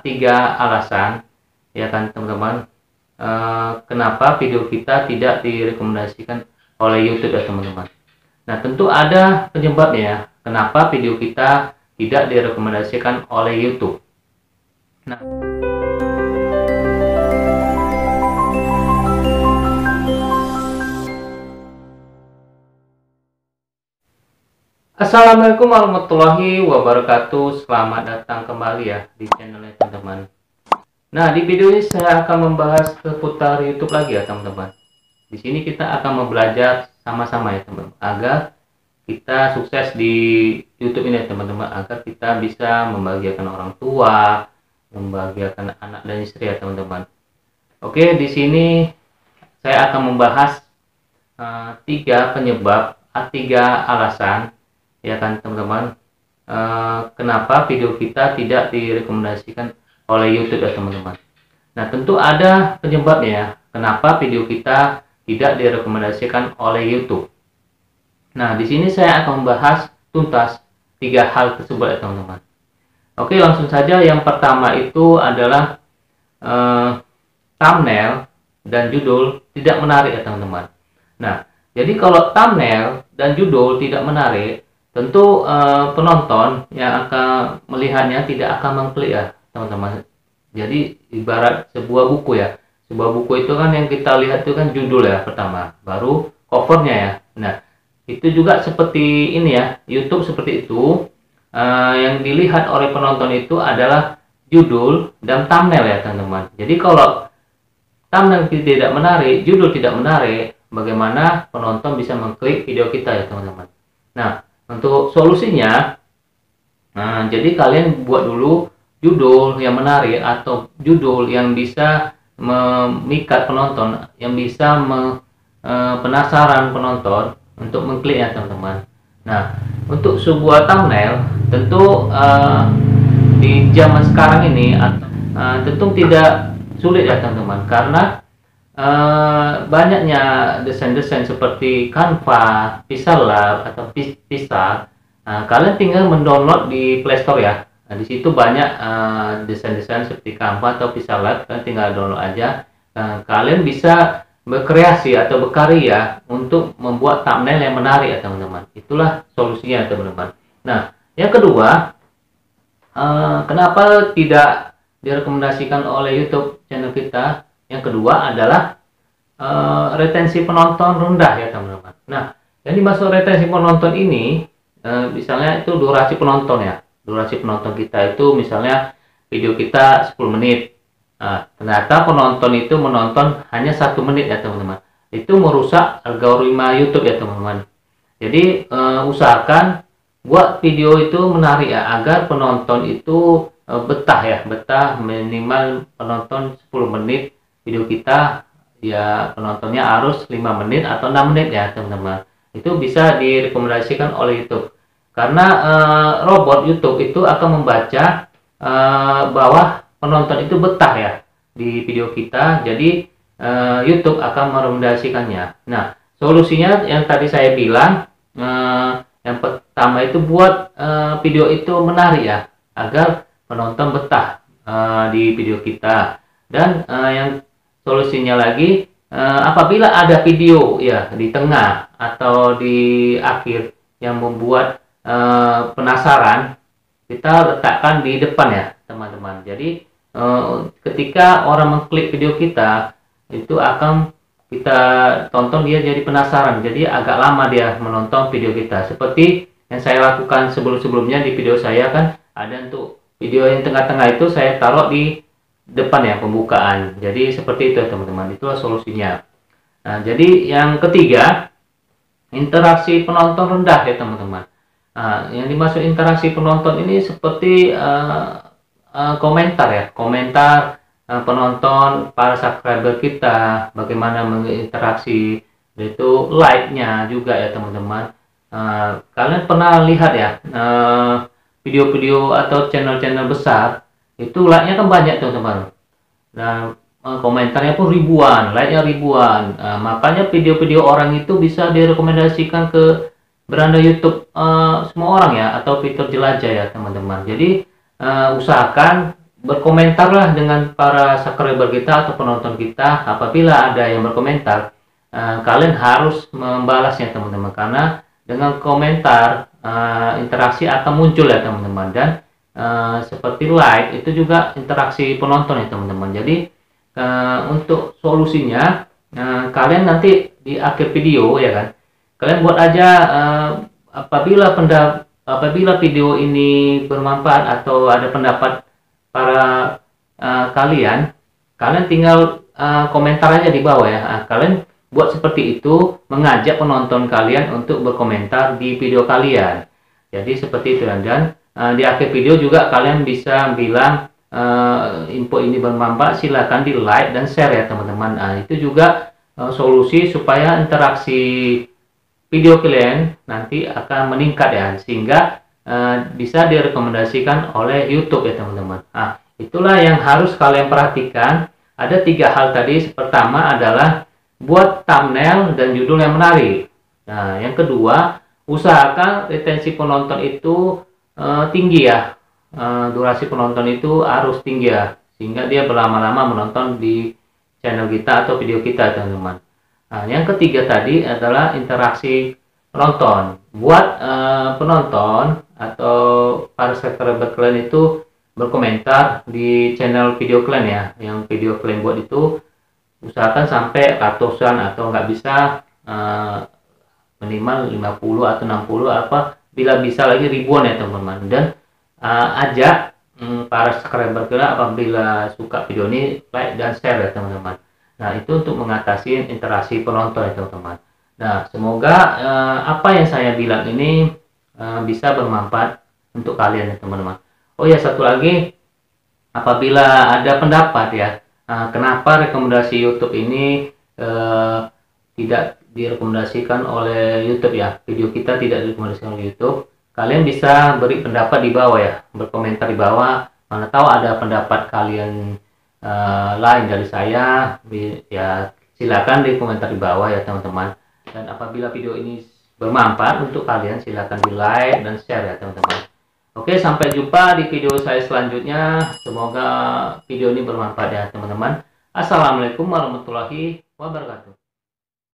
tiga alasan ya kan teman-teman, kenapa video kita tidak direkomendasikan oleh YouTube ya teman-teman. Nah tentu ada penyebabnya kenapa video kita tidak direkomendasikan oleh YouTube. Nah, Assalamualaikum warahmatullahi wabarakatuh. Selamat datang kembali ya di channelnya teman-teman. Nah, di video ini saya akan membahas seputar YouTube lagi ya teman-teman. Di sini kita akan belajar sama-sama ya teman-teman, agar kita sukses di YouTube ini ya teman-teman, agar kita bisa membahagiakan orang tua, membahagiakan anak dan istri ya teman-teman. Oke, di sini saya akan membahas tiga alasan ya kan teman-teman, kenapa video kita tidak direkomendasikan oleh YouTube ya teman-teman. Nah tentu ada penyebabnya kenapa video kita tidak direkomendasikan oleh YouTube. Nah di sini saya akan membahas tuntas tiga hal tersebut ya teman-teman. Oke, langsung saja. Yang pertama itu adalah thumbnail dan judul tidak menarik ya teman-teman. Nah jadi kalau thumbnail dan judul tidak menarik, tentu penonton yang akan melihatnya tidak akan mengklik ya teman-teman. Jadi ibarat sebuah buku ya. Sebuah buku itu kan yang kita lihat itu kan judul ya pertama, baru covernya ya. Nah itu juga seperti ini ya, YouTube seperti itu. Yang dilihat oleh penonton itu adalah judul dan thumbnail ya teman-teman. Jadi kalau thumbnail tidak menarik, judul tidak menarik, bagaimana penonton bisa mengklik video kita ya teman-teman. Nah untuk solusinya, jadi kalian buat dulu judul yang menarik atau judul yang bisa memikat penonton, yang bisa penasaran penonton untuk mengklik ya teman-teman. Nah untuk sebuah thumbnail tentu di zaman sekarang ini tentu tidak sulit ya teman-teman, karena banyaknya desain-desain seperti Canva, Pixellab atau Pixar. Kalian tinggal mendownload di Play Store ya. Nah, di situ banyak desain-desain seperti Canva atau Pixellab, kalian tinggal download aja. Kalian bisa berkreasi atau berkarya untuk membuat thumbnail yang menarik ya teman-teman. Itulah solusinya teman-teman. Nah, yang kedua, kenapa tidak direkomendasikan oleh YouTube channel kita? Yang kedua adalah retensi penonton rendah ya teman-teman. Nah, yang dimaksud retensi penonton ini, misalnya itu durasi penonton ya. Durasi penonton kita itu misalnya video kita 10 menit. Nah, ternyata penonton itu menonton hanya 1 menit ya teman-teman. Itu merusak algoritma YouTube ya teman-teman. Jadi usahakan buat video itu menarik ya, agar penonton itu betah minimal penonton 10 menit video kita ya, penontonnya harus 5 menit atau 6 menit ya teman-teman. Itu bisa direkomendasikan oleh YouTube, karena robot YouTube itu akan membaca bahwa penonton itu betah ya di video kita, jadi YouTube akan merekomendasikannya. Nah solusinya yang tadi saya bilang, yang pertama itu buat video itu menarik ya, agar penonton betah di video kita. Dan yang solusinya lagi, apabila ada video ya di tengah atau di akhir yang membuat penasaran, kita letakkan di depan ya teman-teman. Jadi ketika orang mengklik video kita, itu akan kita tonton, dia jadi penasaran, jadi agak lama dia menonton video kita. Seperti yang saya lakukan sebelum-sebelumnya di video saya kan ada untuk video yang tengah-tengah itu saya taruh di depan ya, pembukaan. Jadi seperti itu teman-teman, itulah solusinya. Nah jadi yang ketiga, interaksi penonton rendah ya teman-teman. Nah, yang dimaksud interaksi penonton ini seperti komentar ya, komentar penonton, para subscriber kita, bagaimana menginteraksi, itu like-nya juga ya teman-teman. Kalian pernah lihat ya video-video atau channel-channel besar itu like-nya kan banyak teman-teman. Nah komentarnya pun ribuan, like-nya ribuan. Makanya video-video orang itu bisa direkomendasikan ke beranda YouTube semua orang ya, atau fitur jelajah ya teman-teman. Jadi usahakan berkomentarlah dengan para subscriber kita atau penonton kita. Apabila ada yang berkomentar, kalian harus membalasnya teman-teman, karena dengan komentar interaksi akan muncul ya teman-teman. Dan seperti like itu juga interaksi penonton ya teman-teman. Jadi untuk solusinya, kalian nanti di akhir video ya kan, kalian buat aja apabila video ini bermanfaat atau ada pendapat para kalian tinggal komentar aja di bawah ya. Kalian buat seperti itu, mengajak penonton kalian untuk berkomentar di video kalian. Jadi seperti itu. Dan di akhir video juga kalian bisa bilang info ini bermanfaat, silahkan di like dan share ya teman-teman. Itu juga solusi supaya interaksi video kalian nanti akan meningkat ya, sehingga bisa direkomendasikan oleh YouTube ya teman-teman. Itulah yang harus kalian perhatikan. Ada 3 hal tadi. Pertama adalah buat thumbnail dan judul yang menarik. Nah, yang kedua, usahakan retensi penonton itu tinggi ya. Durasi penonton itu harus tinggi ya, sehingga dia berlama-lama menonton di channel kita atau video kita teman-teman. Nah, yang ketiga tadi adalah interaksi penonton. Buat penonton atau para subscriber kalian itu berkomentar di channel video kalian ya. Yang video kalian buat itu usahakan sampai ratusan, atau nggak bisa minimal 50 atau 60, bila bisa lagi ribuan ya teman-teman. Dan ajak para subscriber kalian apabila suka video ini like dan share ya teman-teman. Nah, itu untuk mengatasi interaksi penonton ya teman-teman. Nah, semoga apa yang saya bilang ini bisa bermanfaat untuk kalian ya teman-teman. Oh ya, satu lagi, apabila ada pendapat ya, kenapa rekomendasi YouTube ini tidak direkomendasikan oleh YouTube ya, video kita tidak direkomendasikan oleh YouTube, kalian bisa beri pendapat di bawah ya, berkomentar di bawah. Mana tahu ada pendapat kalian lain dari saya, ya silakan di komentar di bawah ya teman-teman. Dan apabila video ini bermanfaat untuk kalian, silakan di like dan share ya teman-teman. Oke, sampai jumpa di video saya selanjutnya. Semoga video ini bermanfaat ya teman-teman. Assalamualaikum warahmatullahi wabarakatuh.